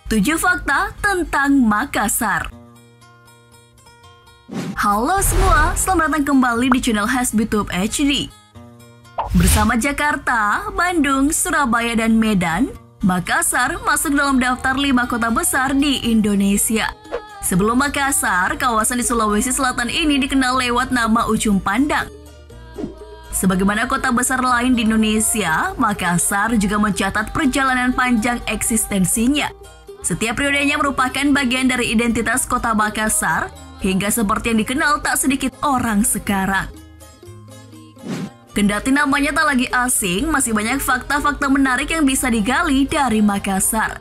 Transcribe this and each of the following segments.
7 fakta tentang Makassar. Halo semua, selamat datang kembali di channel HasbiTube HD. Bersama Jakarta, Bandung, Surabaya, dan Medan, Makassar masuk dalam daftar 5 kota besar di Indonesia. Sebelum Makassar, kawasan di Sulawesi Selatan ini dikenal lewat nama Ujung Pandang. Sebagaimana kota besar lain di Indonesia, Makassar juga mencatat perjalanan panjang eksistensinya. Setiap periodenya merupakan bagian dari identitas kota Makassar, hingga seperti yang dikenal tak sedikit orang sekarang. Kendati namanya tak lagi asing, masih banyak fakta-fakta menarik yang bisa digali dari Makassar.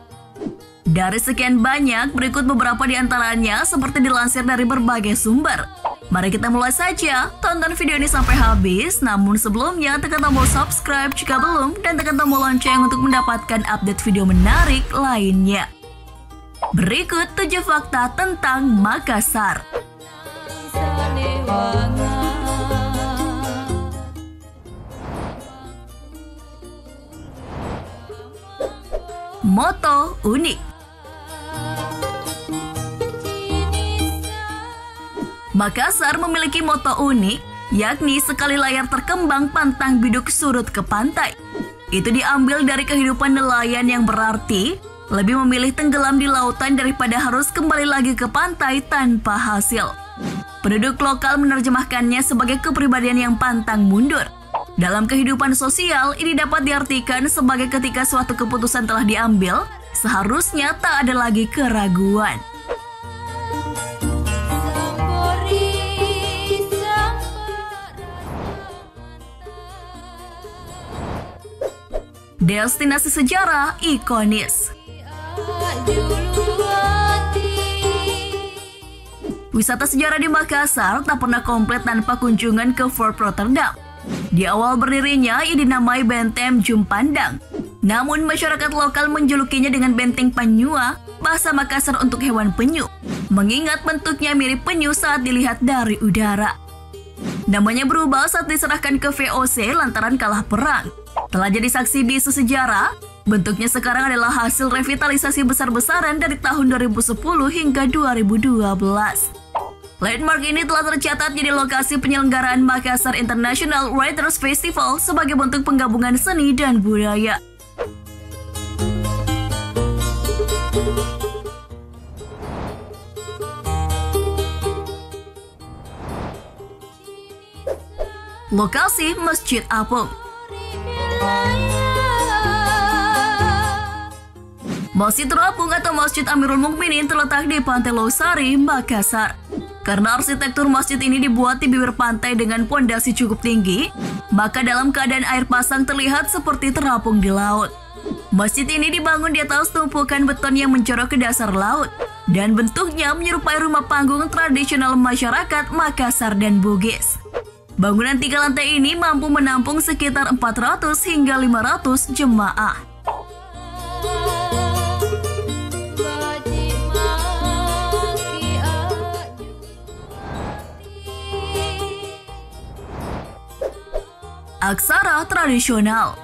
Dari sekian banyak, berikut beberapa di antaranya seperti dilansir dari berbagai sumber. Mari kita mulai saja, tonton video ini sampai habis, namun sebelumnya tekan tombol subscribe jika belum, dan tekan tombol lonceng untuk mendapatkan update video menarik lainnya. Berikut 7 fakta tentang Makassar. Moto unik. Makassar memiliki moto unik, yakni sekali layar terkembang pantang biduk surut ke pantai. Itu diambil dari kehidupan nelayan yang berarti lebih memilih tenggelam di lautan daripada harus kembali lagi ke pantai tanpa hasil. Penduduk lokal menerjemahkannya sebagai kepribadian yang pantang mundur. Dalam kehidupan sosial, ini dapat diartikan sebagai ketika suatu keputusan telah diambil, seharusnya tak ada lagi keraguan. Destinasi sejarah ikonis. Wisata sejarah di Makassar tak pernah komplit tanpa kunjungan ke Fort Rotterdam. Di awal berdirinya, ini dinamai Benteng Ujung Pandang. Namun masyarakat lokal menjulukinya dengan Benteng Panyua, bahasa Makassar untuk hewan penyu, mengingat bentuknya mirip penyu saat dilihat dari udara. Namanya berubah saat diserahkan ke VOC lantaran kalah perang. Telah jadi saksi bisu sejarah, bentuknya sekarang adalah hasil revitalisasi besar-besaran dari tahun 2010 hingga 2012. Landmark ini telah tercatat jadi lokasi penyelenggaraan Makassar International Writers Festival sebagai bentuk penggabungan seni dan budaya. Lokasi Masjid Apung. Masjid Terapung atau Masjid Amirul Mukminin terletak di Pantai Losari, Makassar. Karena arsitektur masjid ini dibuat di bibir pantai dengan pondasi cukup tinggi, maka dalam keadaan air pasang terlihat seperti terapung di laut. Masjid ini dibangun di atas tumpukan beton yang mencorok ke dasar laut, dan bentuknya menyerupai rumah panggung tradisional masyarakat Makassar dan Bugis. Bangunan 3 lantai ini mampu menampung sekitar 400 hingga 500 jemaah. Aksara tradisional.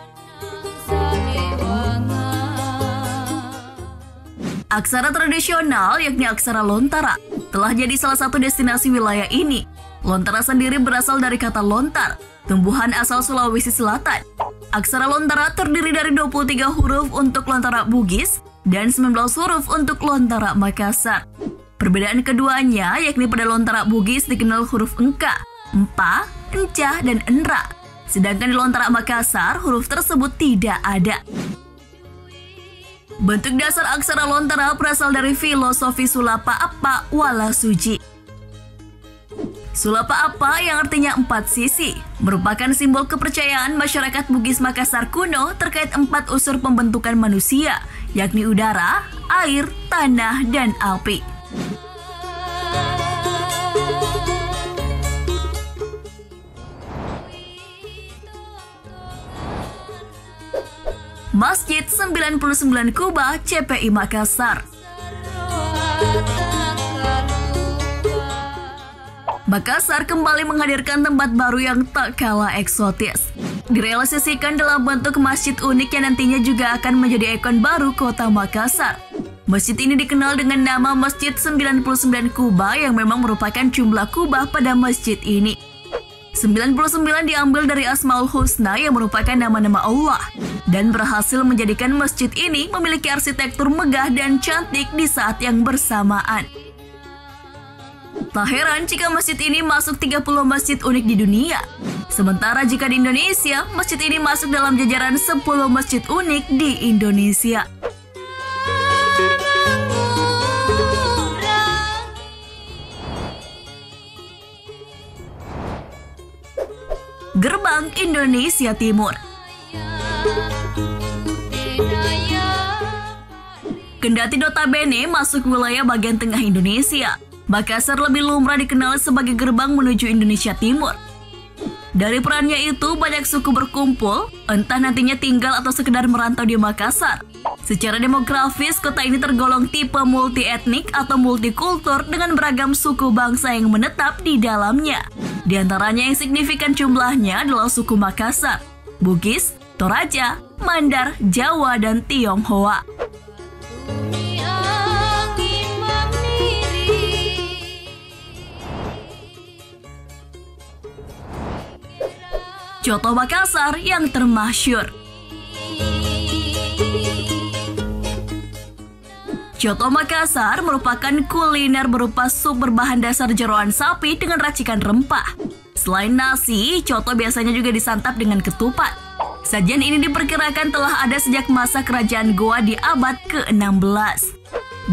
Aksara tradisional, yakni aksara Lontara, telah jadi salah satu destinasi wilayah ini. Lontara sendiri berasal dari kata lontar, tumbuhan asal Sulawesi Selatan. Aksara Lontara terdiri dari 23 huruf untuk Lontara Bugis dan 19 huruf untuk Lontara Makassar. Perbedaan keduanya, yakni pada Lontara Bugis dikenal huruf engka, empa, encah, dan enra. Sedangkan di Lontara Makassar, huruf tersebut tidak ada. Bentuk dasar aksara Lontara berasal dari filosofi Sulapa Apa Wala Suci. Sulapa Apa yang artinya 4 sisi, merupakan simbol kepercayaan masyarakat Bugis Makassar kuno terkait 4 unsur pembentukan manusia, yakni udara, air, tanah, dan api. Masjid 99 Kubah CPI Makassar. Makassar kembali menghadirkan tempat baru yang tak kalah eksotis. Direalisasikan dalam bentuk masjid unik yang nantinya juga akan menjadi ikon baru kota Makassar. Masjid ini dikenal dengan nama Masjid 99 Kubah yang memang merupakan jumlah kubah pada masjid ini. 99 diambil dari Asmaul Husna yang merupakan nama-nama Allah dan berhasil menjadikan masjid ini memiliki arsitektur megah dan cantik di saat yang bersamaan. Tak heran jika masjid ini masuk 30 masjid unik di dunia. Sementara jika di Indonesia, masjid ini masuk dalam jajaran 10 masjid unik di Indonesia. Gerbang Indonesia Timur. Kendati notabene masuk wilayah bagian tengah Indonesia, Makassar lebih lumrah dikenal sebagai gerbang menuju Indonesia Timur. Dari perannya itu, banyak suku berkumpul, entah nantinya tinggal atau sekedar merantau di Makassar. Secara demografis, kota ini tergolong tipe multi-etnik atau multikultur dengan beragam suku bangsa yang menetap di dalamnya. Di antaranya yang signifikan jumlahnya adalah suku Makassar, Bugis, Toraja, Mandar, Jawa, dan Tionghoa. Coto Makassar yang termasyhur. Coto Makassar merupakan kuliner berupa sup berbahan dasar jeroan sapi dengan racikan rempah. Selain nasi, coto biasanya juga disantap dengan ketupat. Sajian ini diperkirakan telah ada sejak masa kerajaan Goa di abad ke-16.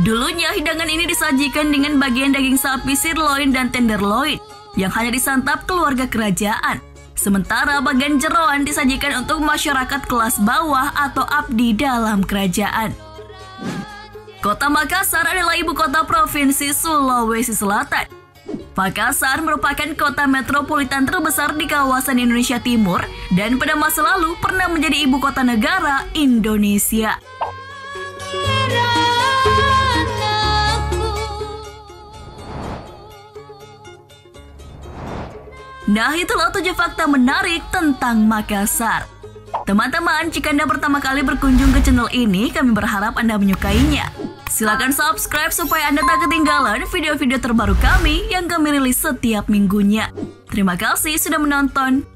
Dulunya hidangan ini disajikan dengan bagian daging sapi sirloin dan tenderloin yang hanya disantap keluarga kerajaan. Sementara bagian jeroan disajikan untuk masyarakat kelas bawah atau abdi dalam kerajaan. Kota Makassar adalah ibu kota provinsi Sulawesi Selatan. Makassar merupakan kota metropolitan terbesar di kawasan Indonesia Timur dan pada masa lalu pernah menjadi ibu kota negara Indonesia. Nah, itulah 7 fakta menarik tentang Makassar. Teman-teman, jika Anda pertama kali berkunjung ke channel ini, kami berharap Anda menyukainya. Silakan subscribe supaya Anda tak ketinggalan video-video terbaru kami yang kami rilis setiap minggunya. Terima kasih sudah menonton.